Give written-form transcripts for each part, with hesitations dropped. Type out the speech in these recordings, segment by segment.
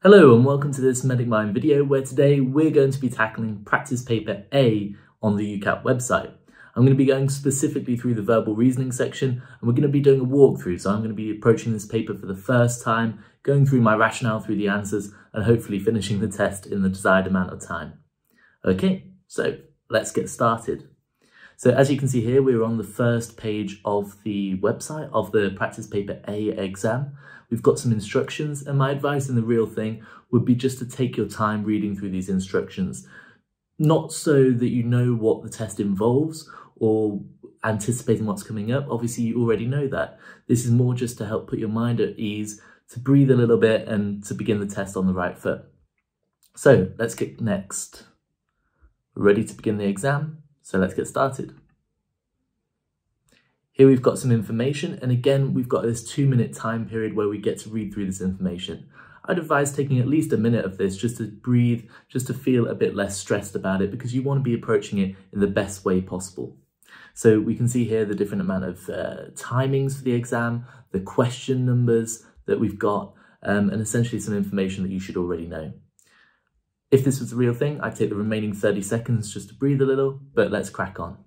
Hello and welcome to this Medic Mind video where today we're going to be tackling practice paper A on the UCAT website. I'm going to be going specifically through the verbal reasoning section and we're going to be doing a walkthrough. So I'm going to be approaching this paper for the first time, going through my rationale through the answers and hopefully finishing the test in the desired amount of time. Okay, so let's get started. So as you can see here, we're on the first page of the website of the practice paper A exam. We've got some instructions and my advice in the real thing would be just to take your time reading through these instructions. Not so that you know what the test involves or anticipating what's coming up. Obviously you already know that. This is more just to help put your mind at ease, to breathe a little bit and to begin the test on the right foot. So let's get next. We're ready to begin the exam. So let's get started. Here we've got some information, and again, we've got this 2-minute time period where we get to read through this information. I'd advise taking at least a minute of this just to breathe, just to feel a bit less stressed about it, because you want to be approaching it in the best way possible. So we can see here the different amount of timings for the exam, the question numbers that we've got, and essentially some information that you should already know. If this was the real thing, I'd take the remaining 30 seconds just to breathe a little, but let's crack on.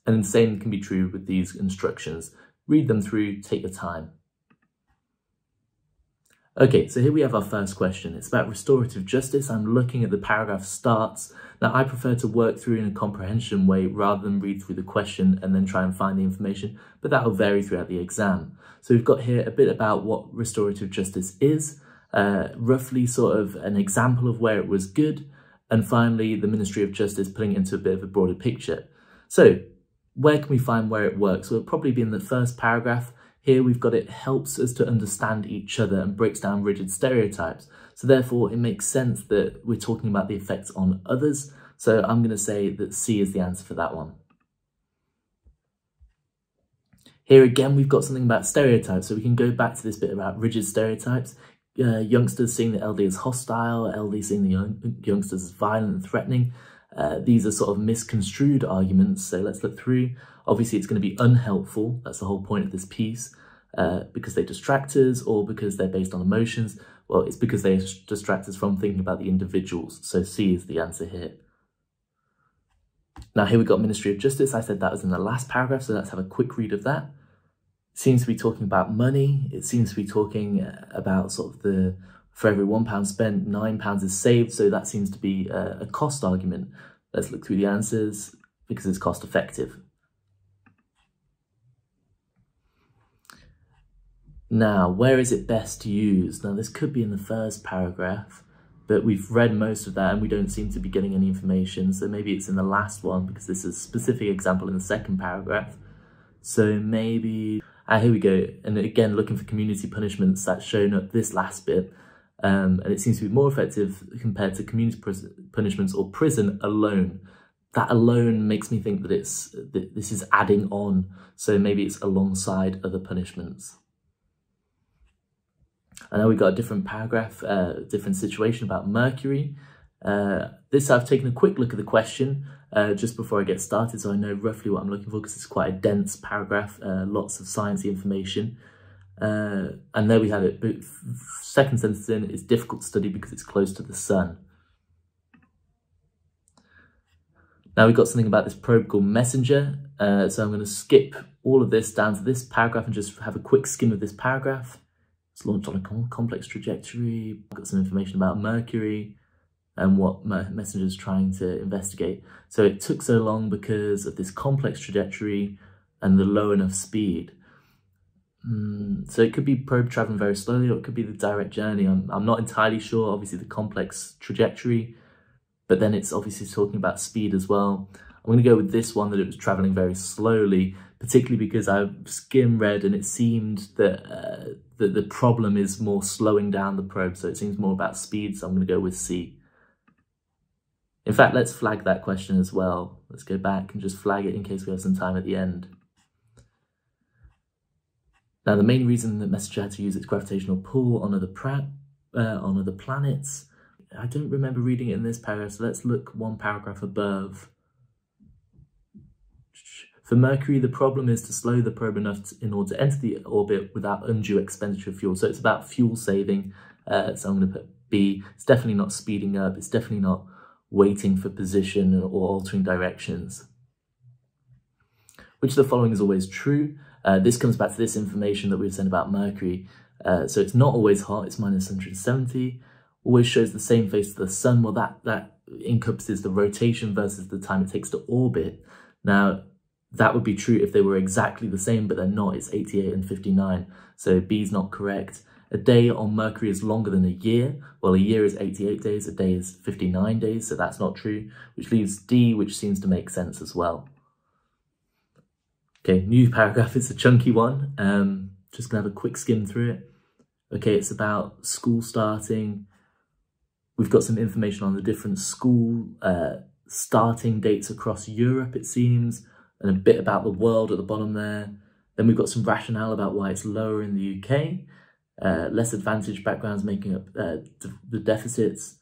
And the same can be true with these instructions. Read them through, take your time. Okay, so here we have our first question. It's about restorative justice. I'm looking at the paragraph starts. Now, I prefer to work through in a comprehension way rather than read through the question and then try and find the information, but that will vary throughout the exam. So we've got here a bit about what restorative justice is, roughly sort of an example of where it was good, and finally the Ministry of Justice putting it into a bit of a broader picture. So where can we find where it works? Well, it'll probably be in the first paragraph. Here we've got it helps us to understand each other and breaks down rigid stereotypes. So therefore it makes sense that we're talking about the effects on others. So I'm going to say that C is the answer for that one. Here again, we've got something about stereotypes. So we can go back to this bit about rigid stereotypes. Youngsters seeing the LD as hostile, LD seeing the youngsters as violent and threatening. These are sort of misconstrued arguments, so let's look through. Obviously, it's going to be unhelpful. That's the whole point of this piece, because they distract us or because they're based on emotions. Well, it's because they distract us from thinking about the individuals. So C is the answer here. Now, here we've got Ministry of Justice. I said that was in the last paragraph, so let's have a quick read of that. It seems to be talking about money. It seems to be talking about sort of for every £1 spent, £9 is saved. So that seems to be a cost argument. Let's look through the answers because it's cost effective. Now, where is it best to use? Now, this could be in the first paragraph, but we've read most of that and we don't seem to be getting any information. So maybe it's in the last one because this is a specific example in the second paragraph. So maybe, here we go. And again, looking for community punishments, that's shown up this last bit. And it seems to be more effective compared to community punishments or prison alone. That alone makes me think that this is adding on, so maybe it's alongside other punishments. I know we've got a different paragraph, different situation about mercury. This I've taken a quick look at the question just before I get started, so I know roughly what I'm looking for because it's quite a dense paragraph, lots of sciencey information. And there we have it. But second sentence in, it's difficult to study because it's close to the sun. Now we've got something about this probe called Messenger. So I'm going to skip all of this down to this paragraph and just have a quick skim of this paragraph. It's launched on a complex trajectory. I've got some information about Mercury and what Messenger is trying to investigate. So it took so long because of this complex trajectory and the low enough speed. So it could be probe traveling very slowly, or it could be the direct journey. I'm not entirely sure. Obviously the complex trajectory, but then it's obviously talking about speed as well. I'm going to go with this one, that it was traveling very slowly, particularly because I skim read and it seemed that the problem is more slowing down the probe. So it seems more about speed. So I'm going to go with C. In fact, let's flag that question as well. Let's go back and just flag it in case we have some time at the end. Now, the main reason that Messenger had to use its gravitational pull on other planets, I don't remember reading it in this paragraph, so let's look one paragraph above. For Mercury, the problem is to slow the probe enough in order to enter the orbit without undue expenditure of fuel. So it's about fuel saving. So I'm going to put B. It's definitely not speeding up. It's definitely not waiting for position or altering directions. Which of the following is always true? This comes back to this information that we were saying about Mercury. So it's not always hot, it's minus 170. Always shows the same face to the sun. Well, that encompasses the rotation versus the time it takes to orbit. Now, that would be true if they were exactly the same, but they're not. It's 88 and 59, so B is not correct. A day on Mercury is longer than a year. Well, a year is 88 days, a day is 59 days, so that's not true, which leaves D, which seems to make sense as well. Okay, new paragraph, it's a chunky one. Just gonna have a quick skim through it. Okay, it's about school starting. We've got some information on the different school starting dates across Europe, it seems, and a bit about the world at the bottom there. Then we've got some rationale about why it's lower in the UK. Less advantaged backgrounds making up the deficits.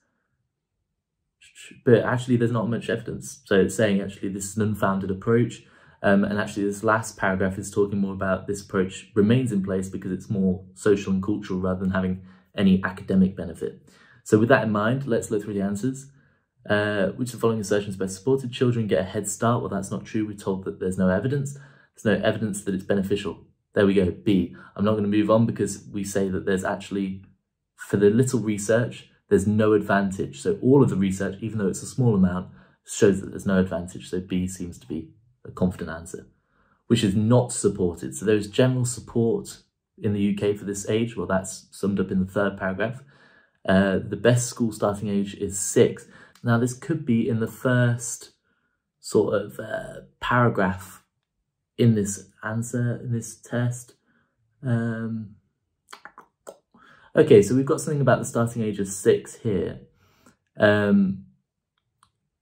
But actually there's not much evidence. So it's saying actually this is an unfounded approach. And actually this last paragraph is talking more about this approach remains in place because it's more social and cultural rather than having any academic benefit. So with that in mind, let's look through the answers. Which of the following assertions best supported? Children get a head start. Well, that's not true. We're told that there's no evidence. There's no evidence that it's beneficial. There we go, B. I'm not going to move on because we say that there's actually, for the little research, there's no advantage. So all of the research, even though it's a small amount, shows that there's no advantage. So B seems to be a confident answer, which is not supported. So there's general support in the UK for this age. Well, that's summed up in the third paragraph. The best school starting age is 6. Now, this could be in the first sort of paragraph in this answer, in this test. Okay, so we've got something about the starting age of 6 here.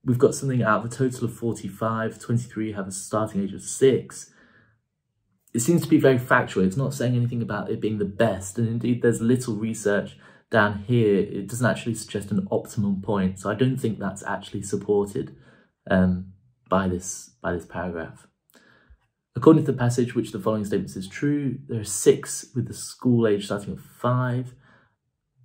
We've got something out of a total of 45, 23 have a starting age of 6. It seems to be very factual. It's not saying anything about it being the best. And indeed, there's little research down here. It doesn't actually suggest an optimum point. So I don't think that's actually supported by this paragraph. According to the passage, which of the following statements is true? There are 6 with the school age starting at 5.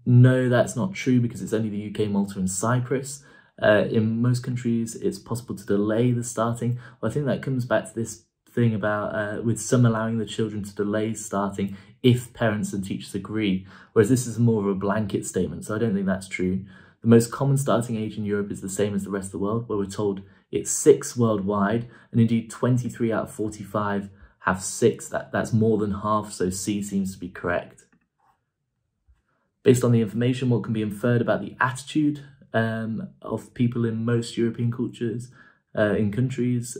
No, that's not true because it's only the UK, Malta and Cyprus. In most countries, it's possible to delay the starting. Well, I think that comes back to this thing about with some allowing the children to delay starting if parents and teachers agree, whereas this is more of a blanket statement, so I don't think that's true. The most common starting age in Europe is the same as the rest of the world, where we're told it's 6 worldwide, and indeed 23 out of 45 have 6. That's more than half, so C seems to be correct. Based on the information, what can be inferred about the attitude of people in most European cultures, in countries?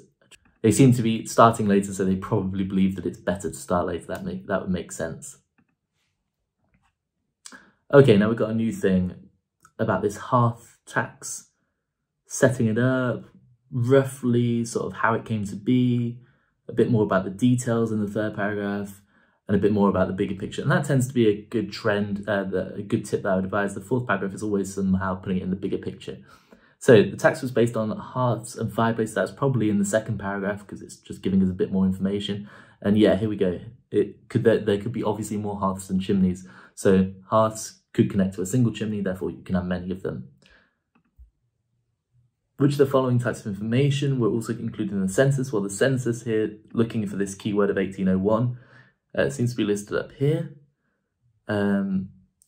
They seem to be starting later, so they probably believe that it's better to start later. That would make sense. Okay, now we've got a new thing about this hearth tax, setting it up, roughly sort of how it came to be, a bit more about the details in the third paragraph, and a bit more about the bigger picture. And that tends to be a good trend, a good tip that I would advise. The fourth paragraph is always somehow putting it in the bigger picture. So the tax was based on hearths and fireplaces. That's probably in the second paragraph because it's just giving us a bit more information. And yeah, here we go. There could be obviously more hearths than chimneys. So hearths could connect to a single chimney, therefore you can have many of them. Which of the following types of information were also included in the census? Well, the census here, looking for this keyword of 1801, seems to be listed up here.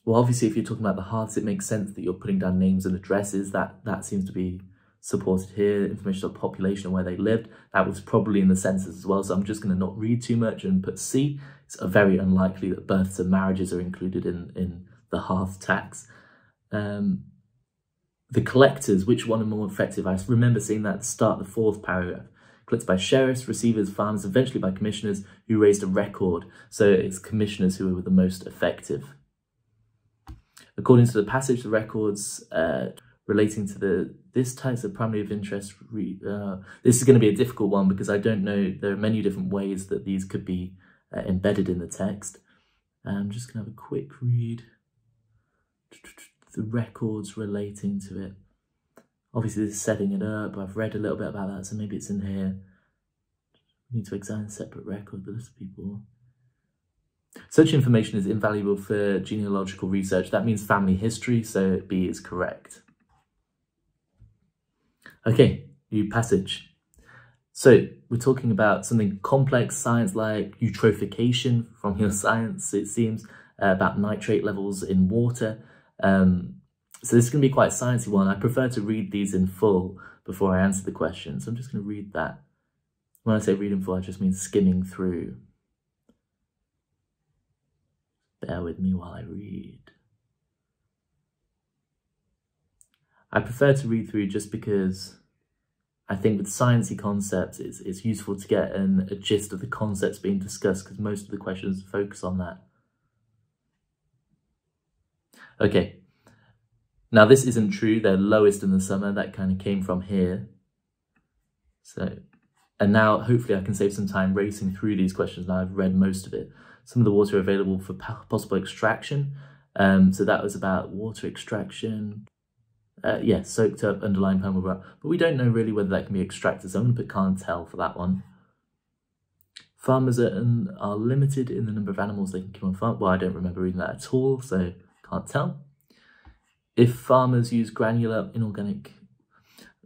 Well, obviously, if you're talking about the hearths, it makes sense that you're putting down names and addresses. That seems to be supported here. Information on population and where they lived. That was probably in the census as well. So I'm just going to not read too much and put C. It's very unlikely that births and marriages are included in the hearth tax. The collectors, which one are more effective? I remember seeing that at the start of the fourth paragraph. Collected by sheriffs, receivers, farmers, eventually by commissioners who raised a record. So it's commissioners who were the most effective. According to the passage, the records relating to this type of primary of interest, this is going to be a difficult one because I don't know, there are many different ways that these could be embedded in the text. I'm just going to have a quick read. The records relating to it. Obviously this is setting it up. I've read a little bit about that, so maybe it's in here. We need to examine a separate record, the list of people. Such information is invaluable for genealogical research. That means family history, so B is correct. Okay, new passage. So we're talking about something complex science like eutrophication from your science, it seems, about nitrate levels in water. So this is going to be quite a sciencey one. I prefer to read these in full before I answer the question. So I'm just going to read that. When I say read in full, I just mean skimming through. Bear with me while I read. I prefer to read through just because I think with sciencey concepts, it's useful to get a gist of the concepts being discussed because most of the questions focus on that. Okay. Now this isn't true, they're lowest in the summer, that kind of came from here. So, and now hopefully I can save some time racing through these questions now I've read most of it. Some of the water available for possible extraction. So that was about water extraction. Yeah, soaked up underlying permeable rock. But we don't know really whether that can be extracted, so I'm going to put can't tell for that one. Farmers are limited in the number of animals they can keep on farm. Well, I don't remember reading that at all, so can't tell. If farmers use granular inorganic,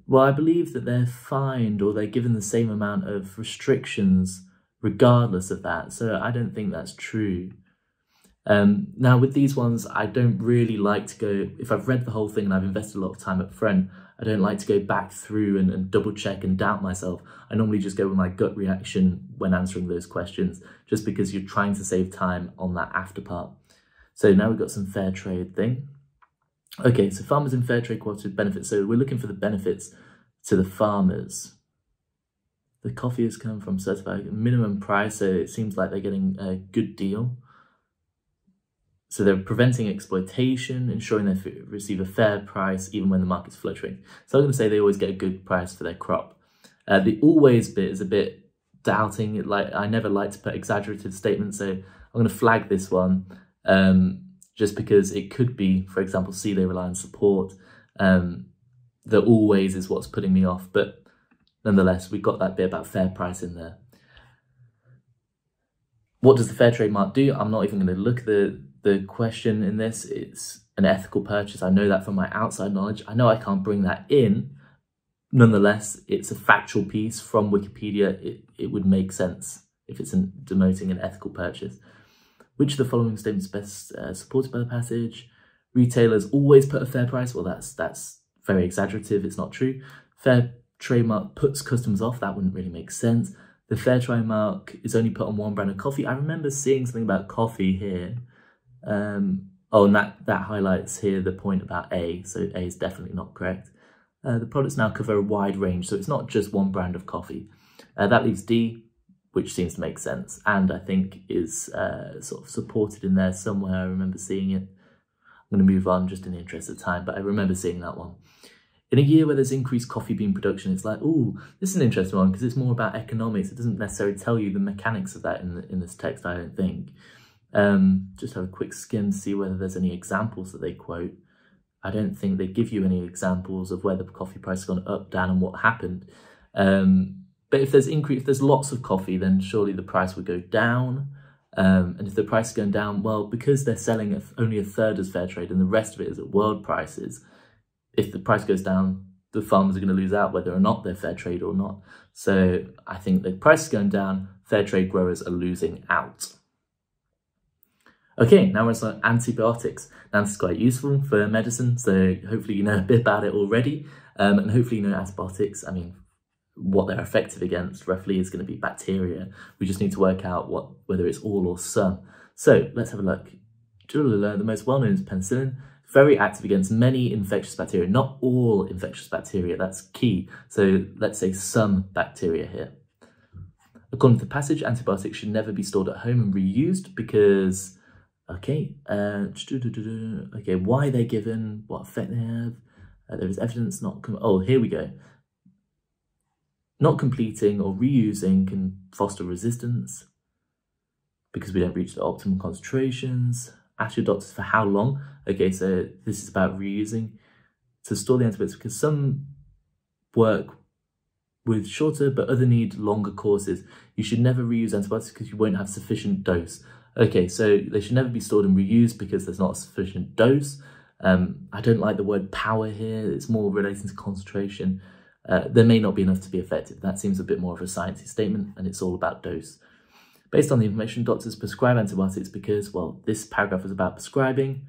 well, I believe that they're fined or they're given the same amount of restrictions regardless of that. So I don't think that's true. Now with these ones, I don't really like to go, if I've read the whole thing and I've invested a lot of time up front, I don't like to go back through and double check and doubt myself. I normally just go with my gut reaction when answering those questions, just because you're trying to save time on that after part. So now we've got some fair trade thing. Okay, so farmers in fair trade cooperative benefits. So we're looking for the benefits to the farmers. The coffee has come from certified minimum price, so it seems like they're getting a good deal. So they're preventing exploitation, ensuring they receive a fair price even when the market's fluctuating. So I'm going to say they always get a good price for their crop. The always bit is a bit doubting. I never like to put exaggerative statements, so I'm going to flag this one. Just because it could be, for example, C, they rely on support. The always is what's putting me off, but nonetheless, we've got that bit about fair price in there. What does the fair trade mark do? I'm not even going to look at the question in this. It's an ethical purchase. I know that from my outside knowledge. I know I can't bring that in. Nonetheless, it's a factual piece from Wikipedia. It would make sense if it's demoting an ethical purchase. Which of the following statements best supported by the passage? Retailers always put a fair price. Well, that's very exaggerative. It's not true. Fair trade mark puts customers off. That wouldn't really make sense. The fair trade mark is only put on one brand of coffee. I remember seeing something about coffee here. Oh, and that highlights here the point about A. So A is definitely not correct. The products now cover a wide range, so it's not just one brand of coffee. That leaves D, which seems to make sense, and I think is sort of supported in there somewhere. I remember seeing it. I'm going to move on just in the interest of time, but I remember seeing that one. In a year where there's increased coffee bean production, it's like, ooh, this is an interesting one because it's more about economics. It doesn't necessarily tell you the mechanics of that in this text, I don't think. Just have a quick skim to see whether there's any examples that they quote. I don't think they give you any examples of where the coffee price has gone up, down, and what happened. But if there's lots of coffee, then surely the price would go down. And if the price is going down, well, because they're selling only a third as fair trade and the rest of it is at world prices, if the price goes down, the farmers are going to lose out whether or not they're fair trade or not. So I think the price is going down, fair trade growers are losing out. Okay, now we're on antibiotics. Now this is quite useful for medicine, so hopefully you know a bit about it already. And hopefully you know antibiotics, I mean, what they're effective against roughly is going to be bacteria. We just need to work out whether it's all or some. So let's have a look. The most well-known is penicillin. Very active against many infectious bacteria, not all infectious bacteria, that's key. So let's say some bacteria here. According to the passage, antibiotics should never be stored at home and reused because, okay, why they're given, what effect they have. There is evidence not, oh, here we go. Not completing or reusing can foster resistance because we don't reach the optimal concentrations. Ask your doctors for how long. Okay, so this is about reusing to store the antibiotics because some work with shorter but other need longer courses. You should never reuse antibiotics because you won't have sufficient dose. Okay, so they should never be stored and reused because there's not a sufficient dose. I don't like the word power here. It's more relating to concentration. There may not be enough to be effective. That seems a bit more of a sciencey statement, and it's all about dose. Based on the information, doctors prescribe antibiotics because, well, this paragraph is about prescribing.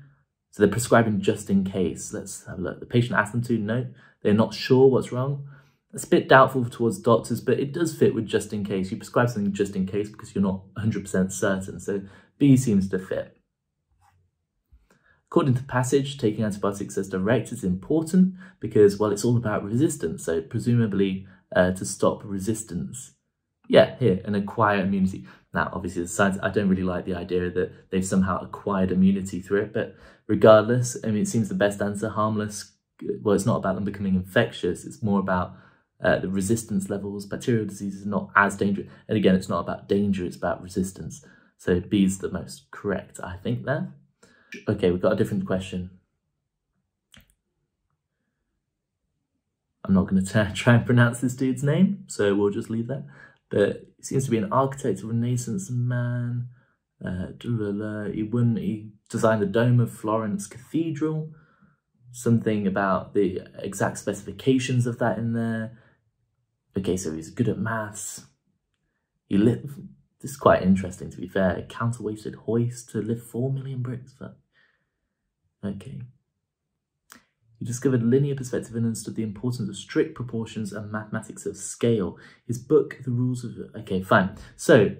So they're prescribing just in case. Let's have a look. The patient asked them to. No, they're not sure what's wrong. It's a bit doubtful towards doctors, but it does fit with just in case. You prescribe something just in case because you're not 100% certain. So B seems to fit. According to the passage, taking antibiotics as direct is important because, well, it's all about resistance. So presumably to stop resistance. Yeah, here, an acquired immunity. Now, obviously, the science, I don't really like the idea that they've somehow acquired immunity through it, but regardless, I mean, it seems the best answer, harmless. Well, it's not about them becoming infectious. It's more about the resistance levels. Bacterial disease is not as dangerous. And again, it's not about danger, it's about resistance. So B is the most correct, I think, there. Okay, we've got a different question. I'm not going to try and pronounce this dude's name, so we'll just leave that. But he seems to be an architect, a Renaissance man. He designed the dome of Florence Cathedral. Something about the exact specifications of that in there. Okay, so he's good at maths. This is quite interesting, to be fair. A counterweighted hoist to lift 4 million bricks. Okay. He discovered linear perspective and understood the importance of strict proportions and mathematics of scale. His book, The Rules of... Okay, fine. So,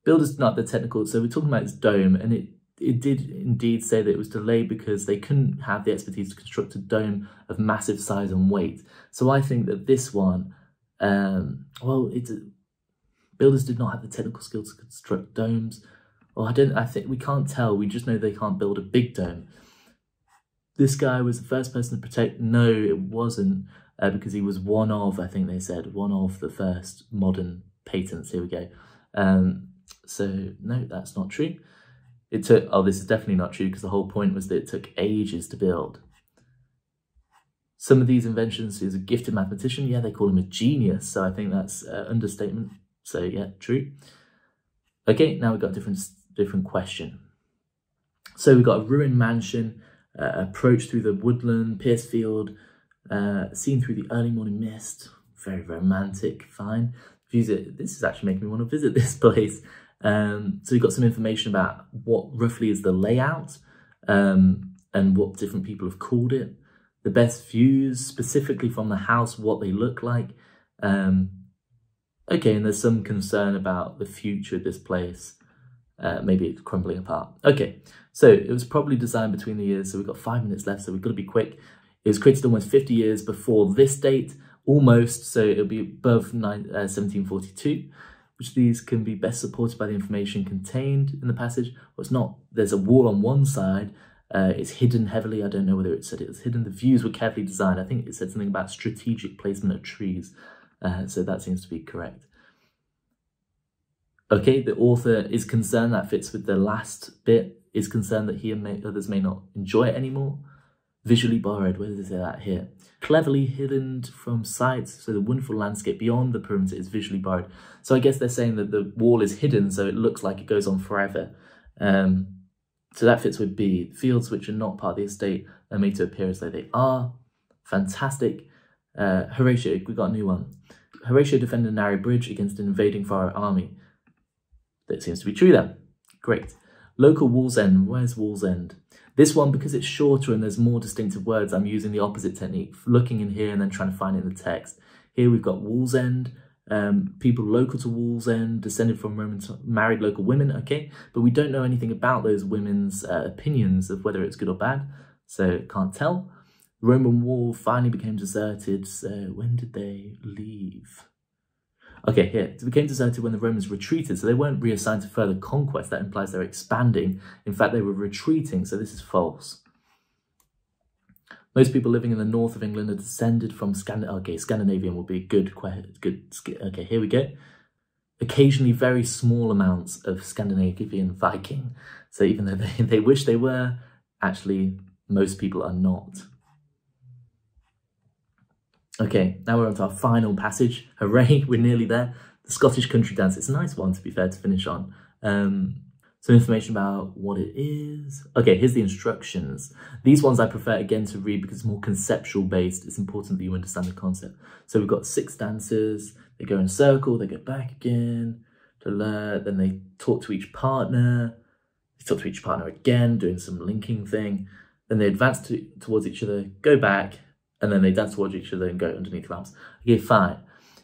builder's not the technical... So we're talking about his dome, and it did indeed say that it was delayed because they couldn't have the expertise to construct a dome of massive size and weight. So I think that this one... builders did not have the technical skills to construct domes. Well, I think we can't tell. We just know they can't build a big dome. This guy was the first person to protect. No, it wasn't, because he was one of, I think they said, one of the first modern patents. Here we go. So no, that's not true. It took, oh, this is definitely not true because the whole point was that it took ages to build. Some of these inventions, he's a gifted mathematician. Yeah, they call him a genius. So I think that's an understatement. So yeah, true. Okay, now we've got a different question. So we've got a ruined mansion, approach through the woodland, pierced field, seen through the early morning mist. Very romantic, fine. This is actually making me want to visit this place. So we've got some information about what roughly is the layout and what different people have called it. The best views, specifically from the house, what they look like. Okay, and there's some concern about the future of this place. Maybe it's crumbling apart. Okay, so it was probably designed between the years, so we've got 5 minutes left, so we've got to be quick. It was created almost 50 years before this date, almost, so it'll be above 1742, which these can be best supported by the information contained in the passage. Well, it's not, there's a wall on one side, it's hidden heavily. I don't know whether it said it was hidden. The views were carefully designed. I think it said something about strategic placement of trees. So that seems to be correct. Okay, the author is concerned, that fits with the last bit, is concerned that he and others may not enjoy it anymore. Visually borrowed, where does it say that here? Cleverly hidden from sight, so the wonderful landscape beyond the perimeter is visually borrowed. So I guess they're saying that the wall is hidden, so it looks like it goes on forever. So that fits with B. Fields which are not part of the estate are made to appear as though they are. Fantastic. Horatio, we got a new one. Horatio defended a narrow bridge against an invading foreign army. That seems to be true then. Great. Local Wallsend. Where's Wallsend? This one, because it's shorter and there's more distinctive words, I'm using the opposite technique, looking in here and then trying to find it in the text. Here we've got Wallsend, people local to Wallsend, descended from Roman married local women, okay? But we don't know anything about those women's opinions of whether it's good or bad, so can't tell. Roman wall finally became deserted, so when did they leave? Okay, here, it became deserted when the Romans retreated, so they weren't reassigned to further conquest. That implies they're expanding. In fact, they were retreating, so this is false. Most people living in the north of England are descended from Scandinavian will be good. Okay, here we go. Occasionally very small amounts of Scandinavian Viking. So even though they wish they were, actually most people are not. Okay, now we're on to our final passage. Hooray, we're nearly there. The Scottish country dance. It's a nice one, to be fair, to finish on. Some information about what it is. Okay, here's the instructions. These ones I prefer, again, to read because it's more conceptual based. It's important that you understand the concept. So we've got 6 dancers. They go in a circle, they go back again, then they talk to each partner. They talk to each partner again, doing some linking thing. Then they advance towards each other, go back, and then they dance towards each other and go underneath the arms. Okay, fine.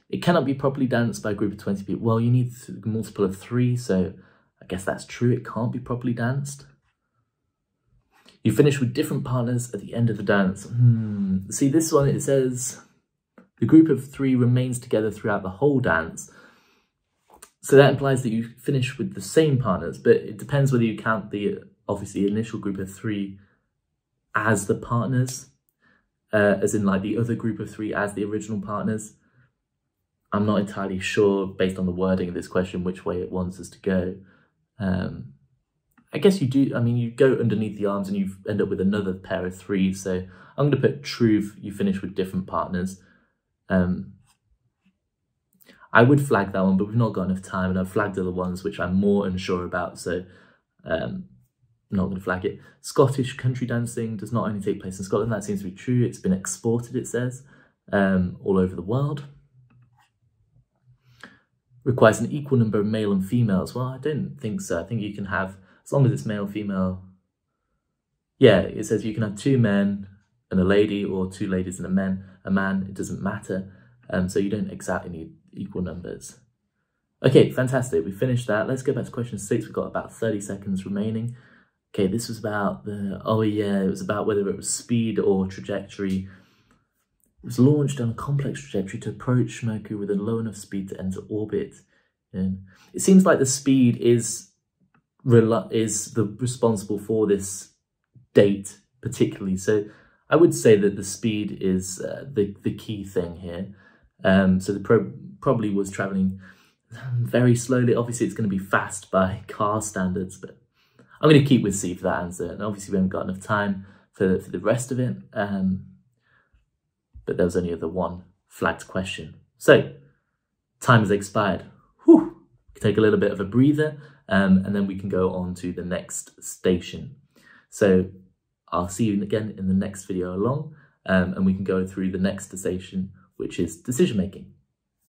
It cannot be properly danced by a group of 20 people. Well, you need a multiple of 3, so I guess that's true. It can't be properly danced. You finish with different partners at the end of the dance. See, this one, it says the group of 3 remains together throughout the whole dance. So that implies that you finish with the same partners, but it depends whether you count the, obviously, initial group of 3 as the partners, as in like the other group of 3 as the original partners. I'm not entirely sure, based on the wording of this question, which way it wants us to go. I guess you do, I mean, you go underneath the arms and you end up with another pair of 3. So I'm going to put true, you finish with different partners. I would flag that one, but we've not got enough time, and I've flagged other ones which I'm more unsure about, so I'm not going to flag it. Scottish country dancing does not only take place in Scotland. That seems to be true. It's been exported, it says, all over the world. Requires an equal number of male and females. Well, I don't think so. I think you can have, as long as it's male, female. Yeah, it says you can have 2 men and a lady, or 2 ladies and a man. It doesn't matter. So you don't exactly need equal numbers. Okay, fantastic. We finished that. Let's go back to question 6. We've got about 30 seconds remaining. Okay, this was about the, oh yeah, it was about whether it was speed or trajectory. It was launched on a complex trajectory to approach Mercury with a low enough speed to enter orbit. And it seems like the speed is responsible for this date particularly. So I would say that the speed is the key thing here. So the probably was traveling very slowly. Obviously, it's going to be fast by car standards, but I'm going to keep with C for that answer. And obviously, we haven't got enough time for the rest of it. But there was only the one flagged question. So, time has expired. Whew. Take a little bit of a breather, and then we can go on to the next station. So, I'll see you again in the next video along, and we can go through the next station, which is decision making.